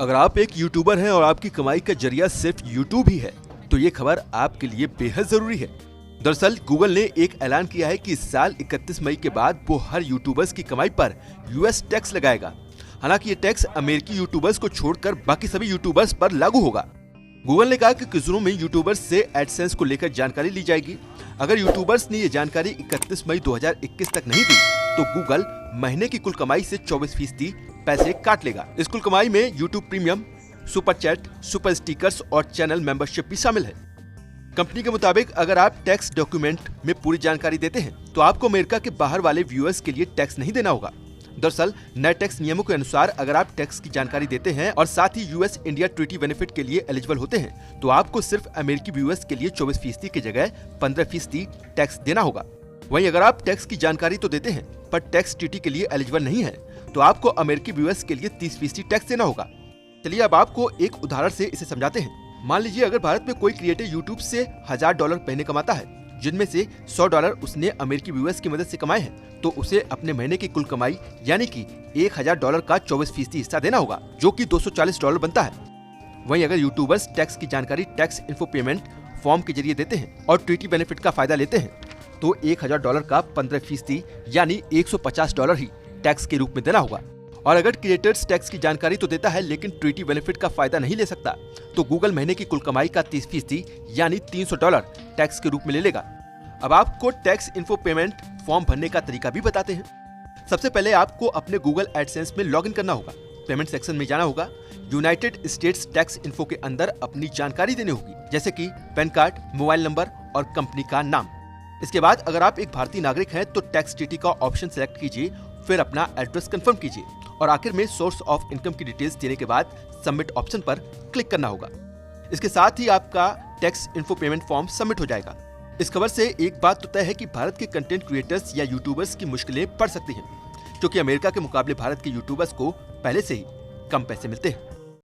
अगर आप एक यूट्यूबर हैं और आपकी कमाई का जरिया सिर्फ यूट्यूब ही है तो ये खबर आपके लिए बेहद जरूरी है। दरअसल गूगल ने एक ऐलान किया है कि इस साल 31 मई के बाद वो हर यूट्यूबर्स की कमाई पर यूएस टैक्स लगाएगा। हालांकि ये टैक्स अमेरिकी यूट्यूबर्स को छोड़कर बाकी सभी यूट्यूबर्स पर लागू होगा। गूगल ने कहा कि कुछ दिनों में यूट्यूबर्स से एडसेंस को लेकर जानकारी ली जाएगी। अगर यूट्यूबर्स ने ये जानकारी 31 मई 2021 तक नहीं दी तो गूगल महीने की कुल कमाई से 24% पैसे काट लेगा। इस कुल कमाई में YouTube premium, super chat, super stickers और चैनल मेंबरशिप भी शामिल है। कंपनी के मुताबिक अगर आप टैक्स डॉक्यूमेंट में पूरी जानकारी देते हैं तो आपको अमेरिका के बाहर वाले व्यूअर्स के लिए टैक्स नहीं देना होगा। दरअसल नए टैक्स नियमों के अनुसार अगर आप टैक्स की जानकारी देते हैं और साथ ही यूएस इंडिया ट्रीटी बेनिफिट के लिए एलिजिबल होते हैं तो आपको सिर्फ अमेरिकी व्यूअर्स के लिए 24% की जगह 15% टैक्स देना होगा। वहीं अगर आप टैक्स की जानकारी तो देते हैं पर टैक्स ट्रीटी के लिए एलिजिबल नहीं है तो आपको अमेरिकी व्यूअर्स के लिए 30% टैक्स देना होगा। चलिए अब आपको एक उदाहरण से इसे समझाते हैं। मान लीजिए अगर भारत में कोई क्रिएटर यूट्यूब से $1000 महीने कमाता है, जिनमें से $100 उसने अमेरिकी व्यूअर्स की मदद से कमाए हैं, तो उसे अपने महीने की कुल कमाई यानी कि $1000 का 24% हिस्सा देना होगा, जो कि $240 बनता है। वहीं अगर यूट्यूबर्स टैक्स की जानकारी टैक्स इन्फो पेमेंट फॉर्म के जरिए देते हैं और ट्रीटी बेनिफिट का फायदा लेते हैं तो $1000 का 15% यानी $150 ही टैक्स के रूप में देना होगा। और अगर क्रिएटर्स टैक्स की जानकारी तो देता है लेकिन ट्रीटी बेनिफिट का फायदा नहीं ले सकता तो गूगल महीने की कुल कमाई का 30% यानी $300 टैक्स के रूप में ले लेगा। अब आपको टैक्स इन्फो पेमेंट फॉर्म भरने का तरीका भी बताते हैं। सबसे पहले आपको अपने गूगल एडसेंस में लॉगिन करना होगा। पेमेंट सेक्शन में जाना होगा। यूनाइटेड स्टेट्स टैक्स इन्फो के अंदर अपनी जानकारी देनी होगी, जैसे कि पैन कार्ड, मोबाइल नंबर और कंपनी का नाम। इसके बाद अगर आप एक भारतीय नागरिक हैं तो टैक्स ट्रीटी का ऑप्शन सेलेक्ट कीजिए, फिर अपना एड्रेस कंफर्म कीजिए और आखिर में सोर्स ऑफ इनकम की डिटेल्स देने के बाद सबमिट ऑप्शन पर क्लिक करना होगा। इसके साथ ही आपका tax info payment form submit हो जाएगा। इस खबर से एक बात तो तय है कि भारत के कंटेंट क्रिएटर्स या यूट्यूबर्स की मुश्किलें बढ़ सकती हैं, क्योंकि अमेरिका के मुकाबले भारत के यूट्यूबर्स को पहले से ही कम पैसे मिलते हैं।